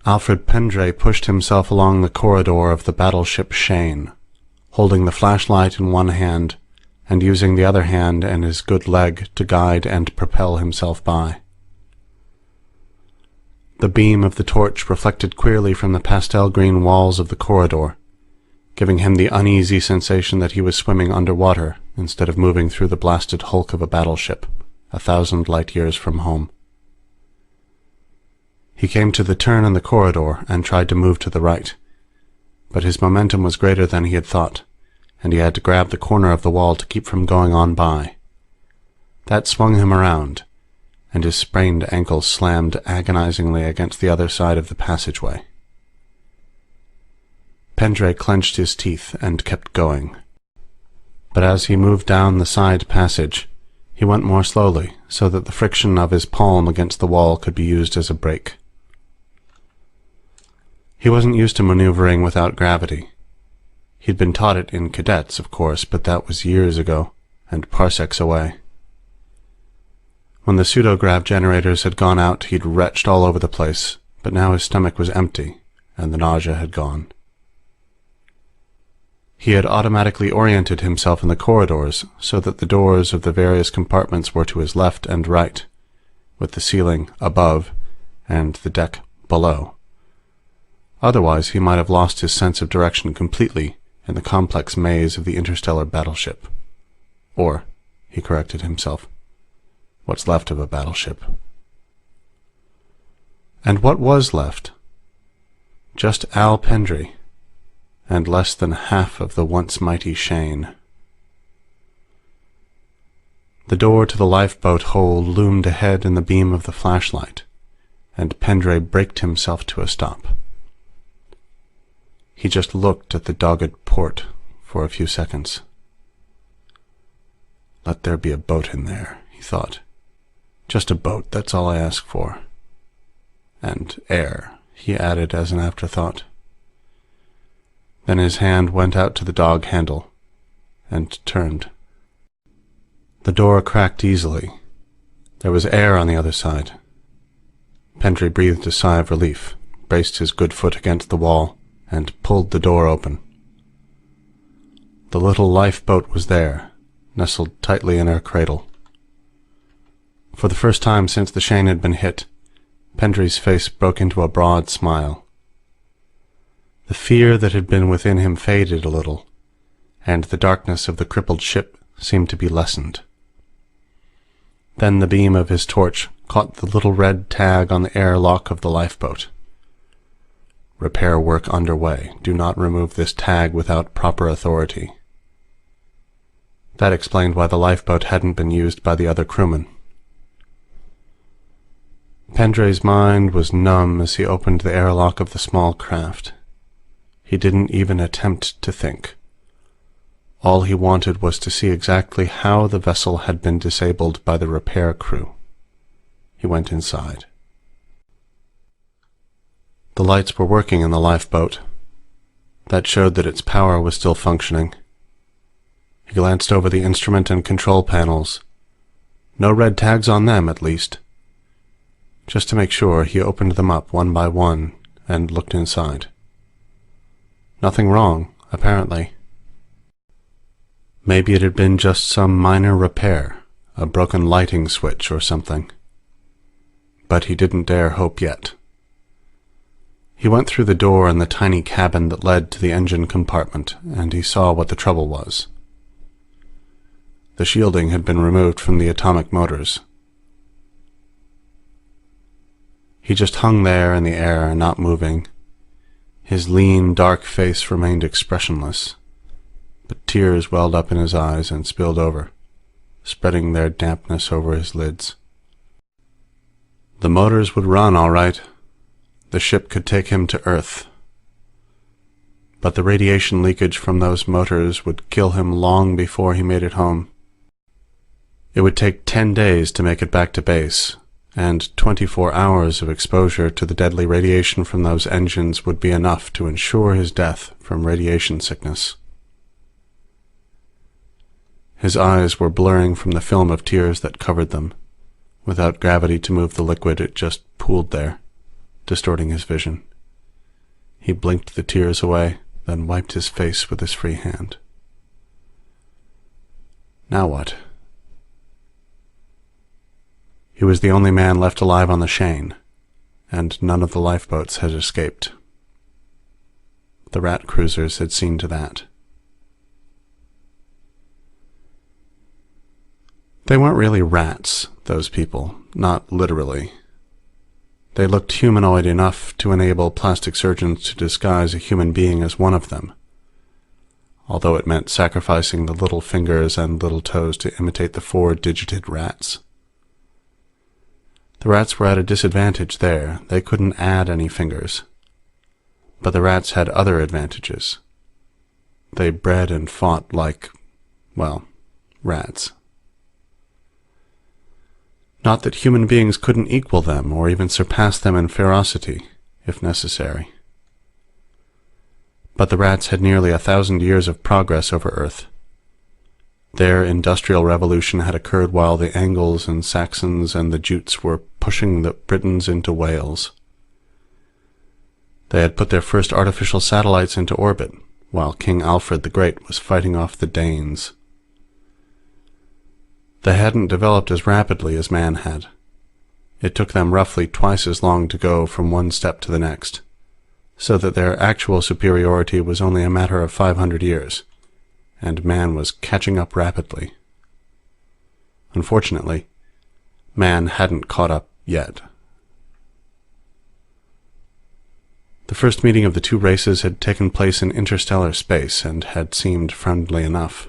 Alfred Pendray pushed himself along the corridor of the battleship Shane, holding the flashlight in one hand and using the other hand and his good leg to guide and propel himself by. The beam of the torch reflected queerly from the pastel-green walls of the corridor, giving him the uneasy sensation that he was swimming underwater instead of moving through the blasted hulk of a battleship, 1,000 light-years from home. He came to the turn in the corridor and tried to move to the right, but his momentum was greater than he had thought, and he had to grab the corner of the wall to keep from going on by. That swung him around, and his sprained ankle slammed agonizingly against the other side of the passageway. Pendray clenched his teeth and kept going. But as he moved down the side passage, he went more slowly so that the friction of his palm against the wall could be used as a brake. He wasn't used to maneuvering without gravity. He'd been taught it in cadets, of course, but that was years ago, and parsecs away. When the pseudograv generators had gone out, he'd retched all over the place, but now his stomach was empty, and the nausea had gone. He had automatically oriented himself in the corridors so that the doors of the various compartments were to his left and right, with the ceiling above and the deck below. Otherwise, he might have lost his sense of direction completely in the complex maze of the interstellar battleship. Or, he corrected himself, what's left of a battleship. And what was left? Just Al Pendray, and less than half of the once mighty Shane. The door to the lifeboat hold loomed ahead in the beam of the flashlight, and Pendray braked himself to a stop. He just looked at the dogged port for a few seconds. Let there be a boat in there, he thought. Just a boat, that's all I ask for. And air, he added as an afterthought. Then his hand went out to the dog handle, and turned. The door cracked easily. There was air on the other side. Pendray breathed a sigh of relief, braced his good foot against the wall, and pulled the door open. The little lifeboat was there, nestled tightly in her cradle. For the first time since the Shane had been hit, Pendray's face broke into a broad smile. The fear that had been within him faded a little, and the darkness of the crippled ship seemed to be lessened. Then the beam of his torch caught the little red tag on the airlock of the lifeboat. Repair work underway. Do not remove this tag without proper authority. That explained why the lifeboat hadn't been used by the other crewmen. Pendray's mind was numb as he opened the airlock of the small craft. He didn't even attempt to think. All he wanted was to see exactly how the vessel had been disabled by the repair crew. He went inside. The lights were working in the lifeboat. That showed that its power was still functioning. He glanced over the instrument and control panels. No red tags on them, at least. Just to make sure, he opened them up one by one and looked inside. Nothing wrong, apparently. Maybe it had been just some minor repair, a broken lighting switch or something. But he didn't dare hope yet. He went through the door in the tiny cabin that led to the engine compartment, and he saw what the trouble was. The shielding had been removed from the atomic motors. He just hung there in the air, not moving. His lean, dark face remained expressionless, but tears welled up in his eyes and spilled over, spreading their dampness over his lids. The motors would run all right. The ship could take him to Earth. But the radiation leakage from those motors would kill him long before he made it home. It would take 10 days to make it back to base, and 24 hours of exposure to the deadly radiation from those engines would be enough to ensure his death from radiation sickness. His eyes were blurring from the film of tears that covered them. Without gravity to move the liquid, it just pooled there, distorting his vision. He blinked the tears away, then wiped his face with his free hand. Now what? He was the only man left alive on the Shane, and none of the lifeboats had escaped. The rat cruisers had seen to that. They weren't really rats, those people, not literally. They looked humanoid enough to enable plastic surgeons to disguise a human being as one of them, although it meant sacrificing the little fingers and little toes to imitate the four-digited rats. The rats were at a disadvantage there. They couldn't add any fingers. But the rats had other advantages. They bred and fought like, well, rats. Not that human beings couldn't equal them or even surpass them in ferocity, if necessary. But the rats had nearly 1,000 years of progress over Earth. Their industrial revolution had occurred while the Angles and Saxons and the Jutes were pushing the Britons into Wales. They had put their first artificial satellites into orbit, while King Alfred the Great was fighting off the Danes. They hadn't developed as rapidly as man had. It took them roughly twice as long to go from one step to the next, so that their actual superiority was only a matter of 500 years, and man was catching up rapidly. Unfortunately, man hadn't caught up yet. The first meeting of the two races had taken place in interstellar space and had seemed friendly enough.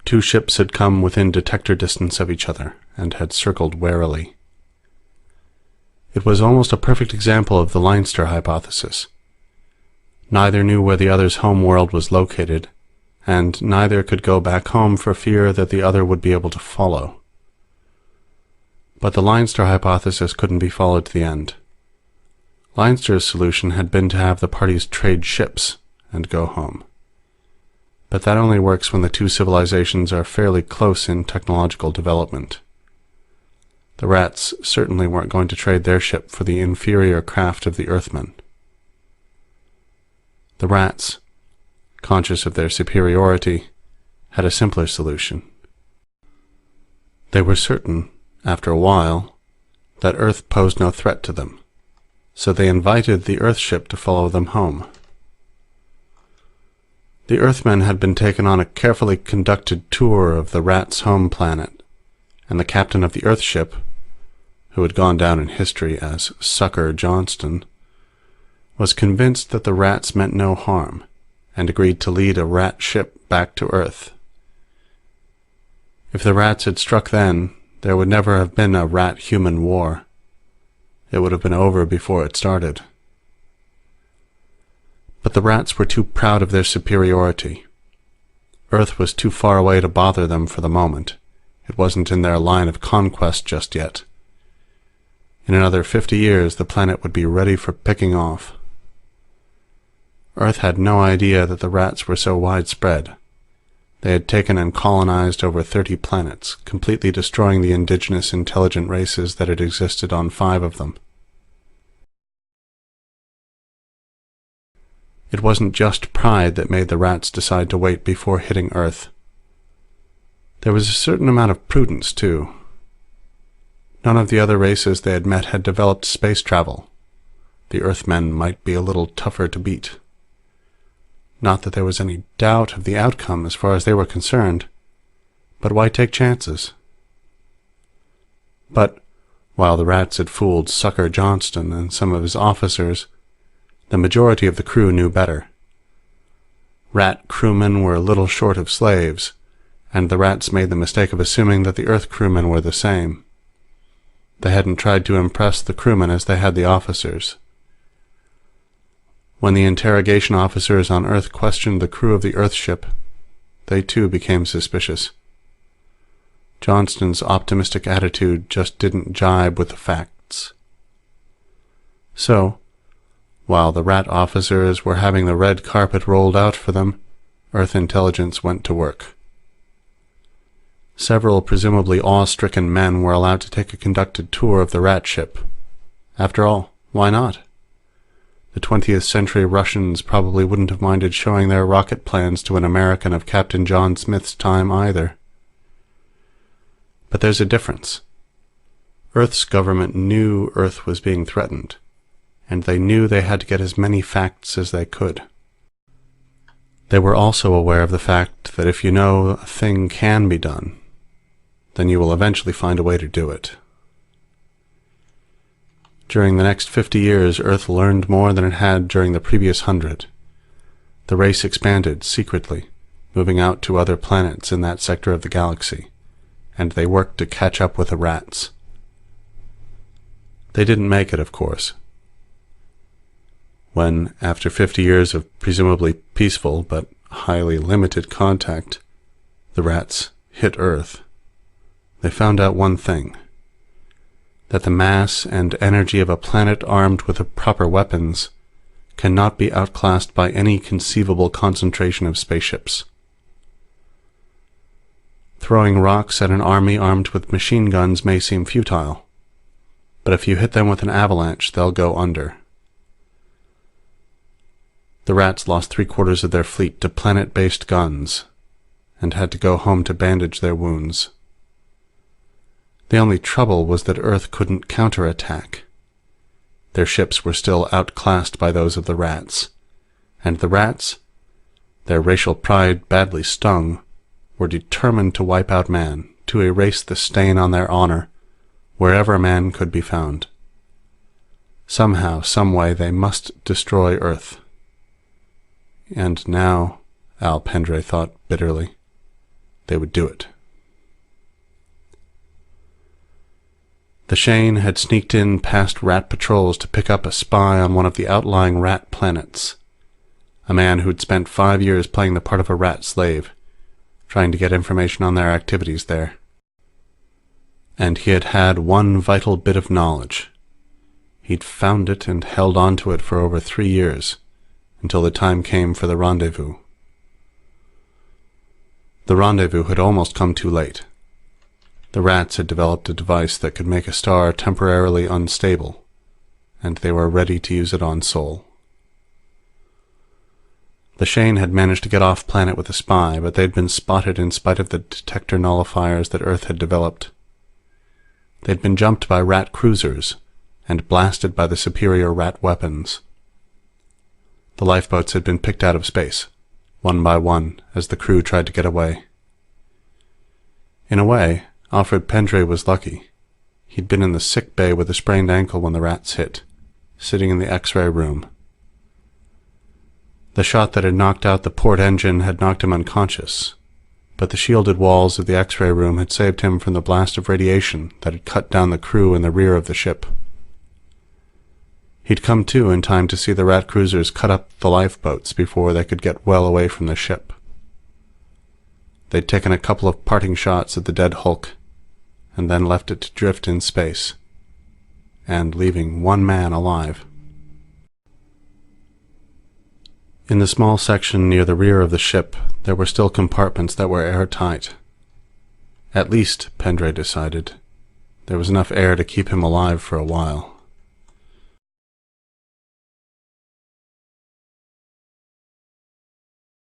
Two ships had come within detector distance of each other and had circled warily. It was almost a perfect example of the Leinster hypothesis. Neither knew where the other's home world was located, and neither could go back home for fear that the other would be able to follow. But the Leinster hypothesis couldn't be followed to the end. Leinster's solution had been to have the parties trade ships and go home. But that only works when the two civilizations are fairly close in technological development. The rats certainly weren't going to trade their ship for the inferior craft of the Earthmen. The rats, conscious of their superiority, had a simpler solution. They were certain, after a while, that Earth posed no threat to them, so they invited the Earthship to follow them home. The Earthmen had been taken on a carefully conducted tour of the rats' home planet, and the captain of the Earthship, who had gone down in history as Sucker Johnston, was convinced that the rats meant no harm, and agreed to lead a rat ship back to Earth. If the rats had struck then, there would never have been a rat-human war. It would have been over before it started. But the rats were too proud of their superiority. Earth was too far away to bother them for the moment. It wasn't in their line of conquest just yet. In another 50 years, the planet would be ready for picking off. Earth had no idea that the rats were so widespread. They had taken and colonized over 30 planets, completely destroying the indigenous intelligent races that had existed on 5 of them. It wasn't just pride that made the rats decide to wait before hitting Earth. There was a certain amount of prudence, too. None of the other races they had met had developed space travel. The Earthmen might be a little tougher to beat. Not that there was any doubt of the outcome as far as they were concerned, but why take chances? But while the rats had fooled Sucker Johnston and some of his officers, the majority of the crew knew better. Rat crewmen were little short of slaves, and the rats made the mistake of assuming that the Earth crewmen were the same. They hadn't tried to impress the crewmen as they had the officers. When the interrogation officers on Earth questioned the crew of the Earthship, they too became suspicious. Johnston's optimistic attitude just didn't jibe with the facts. So, while the rat officers were having the red carpet rolled out for them, Earth intelligence went to work. Several presumably awe-stricken men were allowed to take a conducted tour of the rat ship. After all, why not? The 20th century Russians probably wouldn't have minded showing their rocket plans to an American of Captain John Smith's time either. But there's a difference. Earth's government knew Earth was being threatened, and they knew they had to get as many facts as they could. They were also aware of the fact that if you know a thing can be done, then you will eventually find a way to do it. During the next 50 years, Earth learned more than it had during the previous 100. The race expanded secretly, moving out to other planets in that sector of the galaxy, and they worked to catch up with the rats. They didn't make it, of course. When, after 50 years of presumably peaceful but highly limited contact, the rats hit Earth, they found out one thing: that the mass and energy of a planet armed with the proper weapons cannot be outclassed by any conceivable concentration of spaceships. Throwing rocks at an army armed with machine guns may seem futile, but if you hit them with an avalanche, they'll go under. The rats lost 3/4 of their fleet to planet-based guns, and had to go home to bandage their wounds. The only trouble was that Earth couldn't counterattack. Their ships were still outclassed by those of the rats, and the rats, their racial pride badly stung, were determined to wipe out man, to erase the stain on their honor, wherever man could be found. Somehow, someway, they must destroy Earth. And now, Al Pendray thought bitterly, they would do it. The Shane had sneaked in past rat patrols to pick up a spy on one of the outlying rat planets, a man who'd spent 5 years playing the part of a rat slave, trying to get information on their activities there. And he had had one vital bit of knowledge. He'd found it and held on to it for over 3 years, until the time came for the rendezvous. The rendezvous had almost come too late. The rats had developed a device that could make a star temporarily unstable, and they were ready to use it on Sol. The Shane had managed to get off planet with a spy, but they'd been spotted in spite of the detector nullifiers that Earth had developed. They'd been jumped by rat cruisers, and blasted by the superior rat weapons. The lifeboats had been picked out of space, one by one, as the crew tried to get away. In a way, Alfred Pendray was lucky. He'd been in the sick bay with a sprained ankle when the rats hit, sitting in the X-ray room. The shot that had knocked out the port engine had knocked him unconscious, but the shielded walls of the X-ray room had saved him from the blast of radiation that had cut down the crew in the rear of the ship. He'd come to in time to see the rat cruisers cut up the lifeboats before they could get well away from the ship. They'd taken a couple of parting shots at the dead hulk, and then left it to drift in space, and leaving one man alive. In the small section near the rear of the ship, there were still compartments that were airtight. At least, Pendray decided, there was enough air to keep him alive for a while.